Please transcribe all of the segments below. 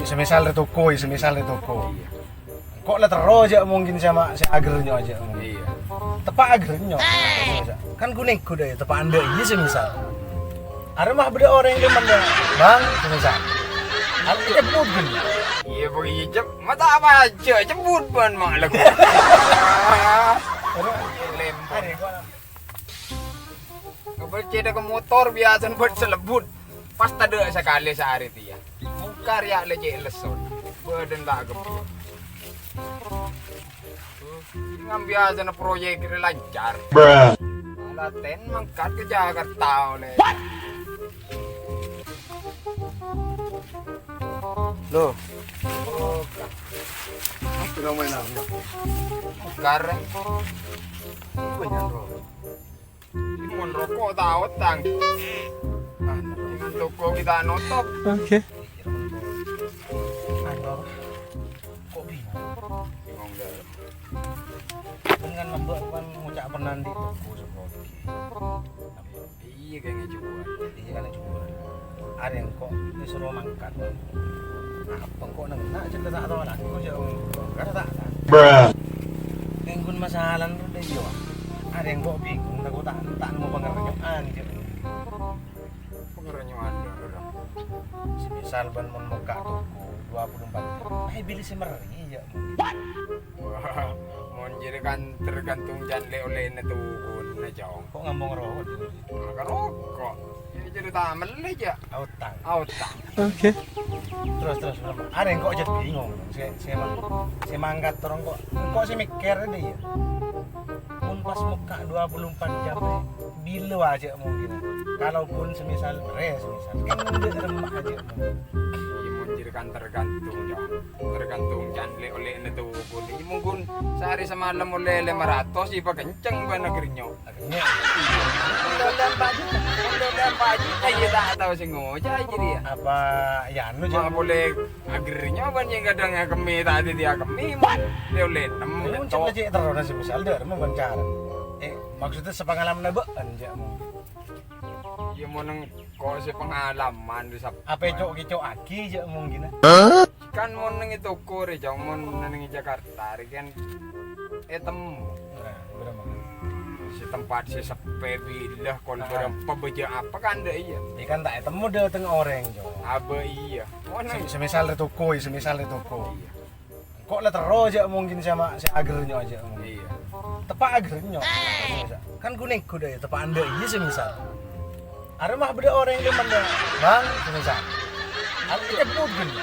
semisal di toko, kok lah terus aja mungkin sama si agernya aja Iya. tepak agernya kan kuning kuda ya tepak anda iya semisal ada mah beda orang yang demen ya bang semisal ada jemput gini Iya begitu. Mata apa aja jemput ban malah. Lempar. Keberceda ke motor biasa buat selebut. Pas tade sekali sehari dia. Muka ya lecek leson. Badan tak gepi. Ngam biasa na proyek lancar. Laten mangkat ke Jakarta oleh. loh sudah main apa Karena banyak bro mon rokok tahu tang. Dengan toko kita notop. Oke. kok bingung Bingung dah. dengan membuat ngucap pernah di toko seperti Iya kayaknya jual. iya kan juga ada yang kok disuruh mangkat apa kok nengak cerita tak tahu lah kok jauh karena tak ngengkun masalah lu deh yo ada yang kok bingung aku tak mau pengerjaan gitu Pengerenyo ada orang. semisal ban mau buka toko 24 jam beli semeri ya Wah, mon jadi kan tergantung janle oleh na tukun na jauh. kok ngomong rohot Maka rokok. Ini cerita mele aja. utang Auta. Oke. terus ada yang kok jadi bingung saya mangkat terus kok saya mikir deh ya pun pas muka 24 jam bila aja mungkin kalaupun semisal beres semisal kan udah remah aja mungkin Iya mon jadi kan tergantung jauh. Tergantung janle oleh na tukun. Ini mungkin sehari semalam oleh 500 ipa kenceng ba negerinya. akhirnya Udah lempar aja ya tak tahu sih ngoja jadi ya. apa ya anu Cuma jangan boleh akhirnya banyak kadang kami tadi dia kami man dia oleh muncul enam aja terus semisal ada remah bancara maksudnya sepengalaman nebaan aja mungkin ya mau neng kok si pengalaman di sap apa cok aki aja mungkin kan mau neng itu kore jauh mau neng Jakarta kan temu nah berapa si tempat si sepe bilah kalau berapa beja apa kan ada iya ikan tak temu deh tengah orang jo aba iya mau neng semisal di toko iya kok lah terus aja mungkin sama si agernya aja mungkin iya tepak agernya kan kuning kuda ya tepak anda iya semisal ada mah beda orang yang demen ya bang semisal ada jemput gini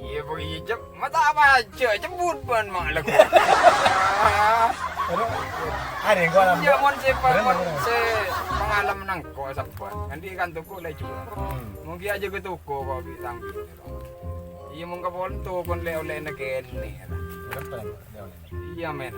iya begitu mata apa aja jemput ban malah ada yang kau alam ya mon si pengalaman nang kok sabar nanti kan toko lah juga mungkin aja ke toko kok bilang gitu iya mau ke pon toko oleh negeri iya men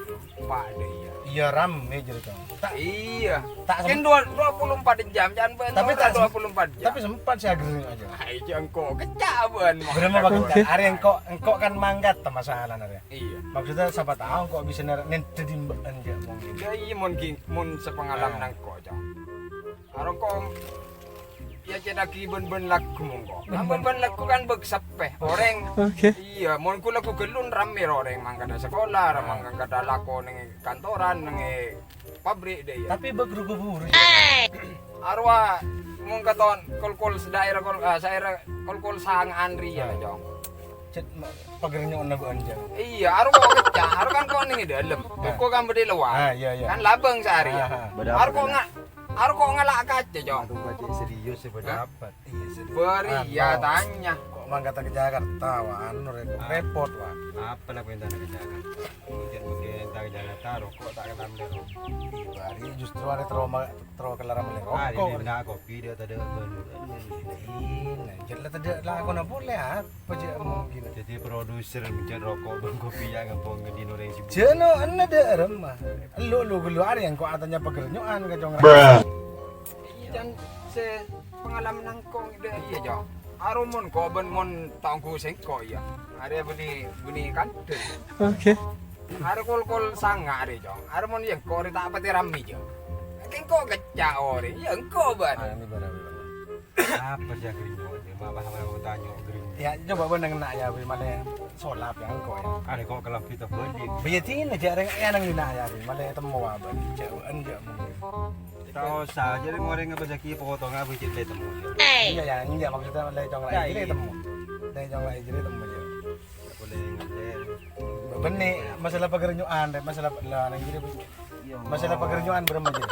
pak deh iya iya rame jadi kan tak iya tak kan 24 jam jangan bantu tapi tak 24 jam tapi sempat si agernya aja hai jangko kecaban berapa bagus ada yang kok kan mangkat tak masalah ya iya maksudnya siapa tahu kok bisa nanti dimbaan aja mungkin ya iya mon sepengalaman nang kok jang arang kok ya cedak ben lagu mongko ben lagu kan begsapeh orang Oke. iya mon ku lagu gelun rame orang mangkada sekolah mangkada lako ning kantoran ning pabrik deh ya tapi begrugu buru arwah mung katon kol sedaerah kol sang Andri ya jong cet pagernya ona aja iya arwah kecah arwah kan kok ning dalam kok kan bede luar iya kan labang sehari arwah kok ngalak kaca jong aduh baca serius sih berdapat iya serius beri ya tanya kok mangkat ke Jakarta wah anu repot wah apa nak pindah ke Jakarta? Kemudian mungkin tak ke Jakarta rokok tak kenal beli bari justru ada trauma kelarang beli Ah, rokok ini nak kopi dia tak ada bener. nah jadi tidak lah aku nak boleh apa je mungkin Jadi produser mencari rokok dan kopi yang ngepong di orang sibuk. jeno anda ada remah lu ada yang kok atanya pekerjaan ke jong dan se pengalaman nangkong deh iya jong arumon kok ben mon tangku sengko ya ada beni kante Oke. ada kol sanga ada jong arumon yang kok tak pati rami jong kan kok kecak ore ya engko ban ini barang Apa sih akhirnya? paham aku tanya green. Ya coba beneng nak ya malah solap yang kok ya. Ada kok kalau kita beli. Biyatin aja yang nang dina ya malah temu apa cewek enggak mungkin. Tahu saja dia ngoreng apa saki potong apa cek temu. Iya ya enggak maksudnya malah cong lagi jadi temu. Dari cong lagi jadi temu aja. Tak boleh ngajar. Benih masalah pekerjaan masalah lah nang jadi masalah pekerjaan berapa aja.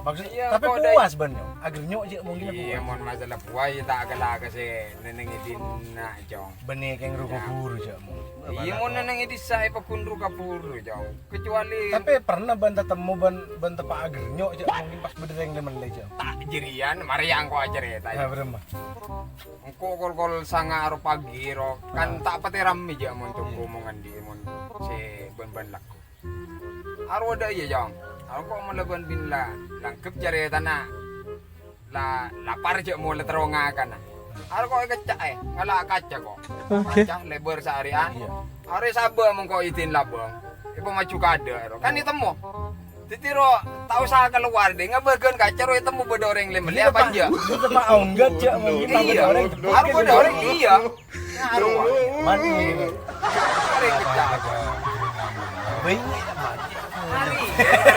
Maksud Iya, tapi kok puas benyo. Agar nyok aja mungkin Iya, puas. mon masalah puai tak kalah kasi nenengidin na jong. Benih keng ruko puru aja mo. Iya, mon nenengidin sa ipakundro kapuro jong. Kecuali Tapi pernah banta temu ban tepak agar nyok aja mungkin pas bedereng lemen aja. tak jerian, mari yang ko aja reta. Ya berapa? Engko kol sanga aro pagi ro kan tak pati rame ja mon tunggu omongan di mon si ban laku. Aro ada iya jong. Aro kok melaban bin la langkep jare tanah. La lapar je mo letronga kana. Aro kok kecak ngala kaca kok. Kaca lebar seharian. Iya. Are saba mong ko itin labang. Ipo maju kada ro. Kan itemo. Titiro tau sa keluar deh ngabagan kaca ro itemo bedoreng lemel ya panja. Itu tepak onggat aja mungkin Iya. Aro bedoreng iya. Aro. Mati. Are kecak. Banyak Hari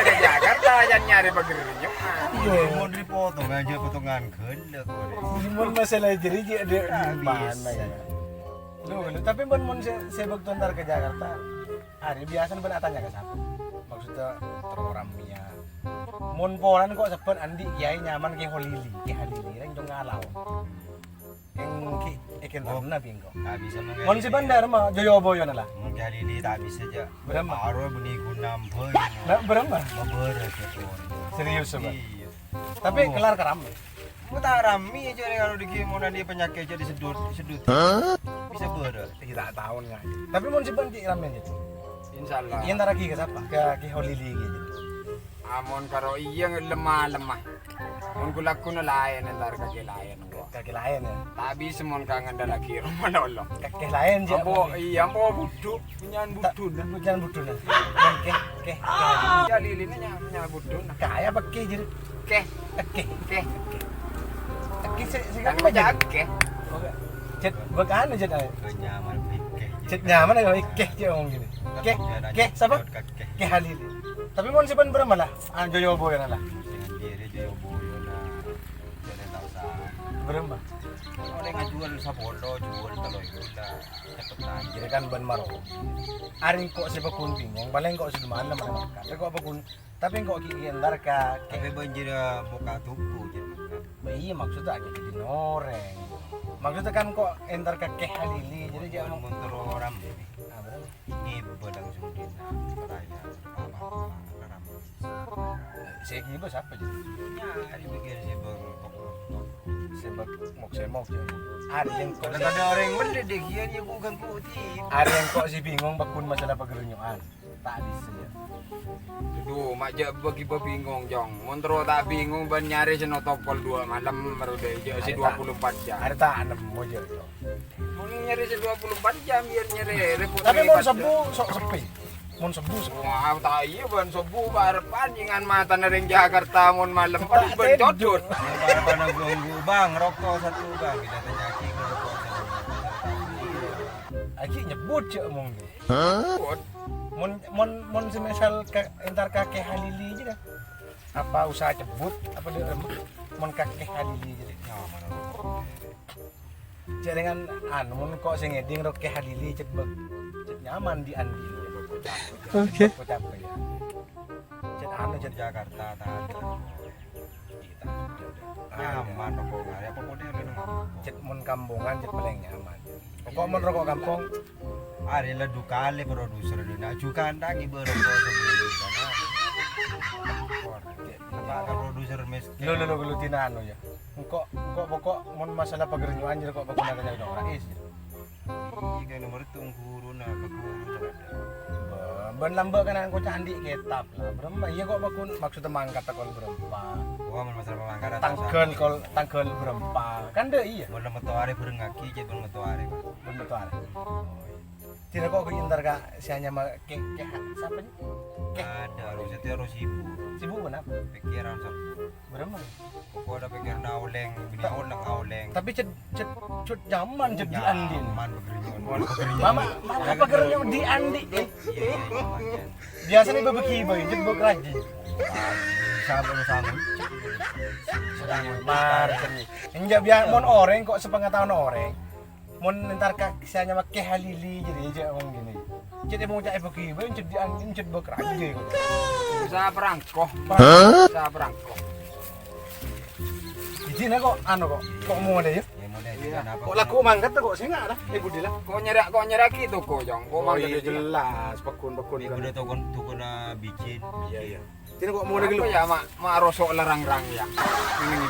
ke Jakarta jangan nyari pekerjaan. Iya. Mau dipotong aja potongan gelek kok. Mun masalah jadi dia mana ya. Lu tapi mun saya begitu ntar ke Jakarta. Hari biasa ben tanya ke siapa. Maksudnya teroramnya. Mun polan kok sepet andi kiai nyaman ke holili, ke halili reng jong ngalau. Yang ki eken taruna bingko. Tak bisa mengalir. Mun si bandar mah Joyoboyo lah. Mungkin hari ini tak bisa aja. Berapa? Baru beli gunam boy. Nah, berapa? Beres itu. Serius sobat. Iya. Tapi kelar keram. Mau tak rame aja nih kalau di mau nanti penyakit aja disedut. Bisa beres. Tidak tahu nggak. Tapi mun si banti ramen gitu. Insyaallah. Iya ntar lagi ke siapa? Ke holili gitu. Amon karo iya lemah-lemah. Mun kulaku na layan ntar kaki layan ko. Kaki lain ya. Tabi semon kangen lagi rumah nolong. Kaki lain aja. Ambo iya ambo budu punyan budu na. Jangan butuh nah. Dan ke. Ya lilin nya budu na. Kaya pakai jadi Ke ke. ke Ke sih kan kan baca aja. ke. Cet bekan aja dah. Kenyaman pikir. Cet nyaman ya ke aja ngomong gini. Ke siapa? Ke Halili. Tapi mau simpan berapa lah? Joyo Boy lah. Dengan diri Joyo Boyo nah. Jadi tak usah. Berapa? Orang yang jual sapodo, jual telur itu dah cepetan. Jadi kan ban Maroko. Aring kok si bakun bingung, paling kok si mana mana. Tapi kok bakun, tapi kok kian dar ka. Tapi banjir buka tuku je. Iya maksudnya aja jadi noreng. Maksudnya kan kok entar ke Halili, jadi jangan Jangan motor orang deh. Ah, berapa? Ini bedang sudin peraya apa ram. Saya kira siapa jadi? Nyari pikir si bang. Sebab semok je. Ada yang kok Kalau ada orang yang beli deh kian ya bukan putih. ada yang kok si bingung bakun masalah pegerunyuan. Tak bisa ya. Duh, maja bagi bingung jong. Montro tak bingung ban nyari senotopol 2 malam baru deh si 24 jam. Ada tak ada mau je. Mau nyari si 24 jam biar nyari repot. Tapi mau sebu sok sepi. Mau sebu sepi. Wah, tak iya ban sobu bar panjingan mata nering Jakarta mon malam pan ban codot. Para pada gonggu bang rokok satu bang kita tanya ki rokok satu. Aki nyebut je omong. Codot. Mon semisal entar kakek Halili aja dah. Apa usaha cebut apa dia mon kakek Halili jadi. Nyaman rokok. Jaringan anu mon kok sing ngeding ro ke Halili cebek. Nyaman di andi. Oke. Capek ya. Cet anu cet Jakarta tadi. Nyaman rokok nggak ya pokoknya minum. cet mon kampungan cet paling nyaman. Pokok mon rokok kampung Ari la dukale produser dina juga ndangi berokok sebelum sana. Apa produser miskin. lo tina anu ya. Engkok pokok mon masalah pegerunyuan jadi kok bakun ada dong rais. Iya nomor tungguru na ke guru Ben lambak kan aku candi ketap lah. Berempa iya kok bakun maksudnya mangkat takol berempa. Wah masalah pemangkaran Tangkel berempa. Kan deh iya. Belum metu hari berengaki jadi belum metu hari. Betul. Tidak kok aku ntar kak si hanya ke siapa nih? Ada, harus itu harus ibu. Sibuk kenapa? Pikiran sab. Berapa? Kok ada pikiran auleng, bini auleng auleng. Tapi cut zaman di Andin. Man begerinyon. Mama apa kerja di Andi? Iya, iya. Biasanya bebeki boy, jebuk lagi. Sabar sama. Mar, enggak biar mon orang kok sepengetahuan orang. Mon ntar kaksanya pakai halili jadi aja ngomong gini. Jadi mau cak bebeki boy, di Andin jebuk lagi. Bisa perangkoh. Bisa perangkoh. Di sini kok kok mau ada ya? Ya model juga apa? Kok laku mangkat kok saya enggak ada. Budi lah. Kok nyerak gitu kok, Jong. Kok Oh mangkat iya itu. jelas, pakun. Ibu udah tuh na bicin. Iya. Ini kok mau ada Apa gitu. ya mak rosok larang-rang ya. Ini.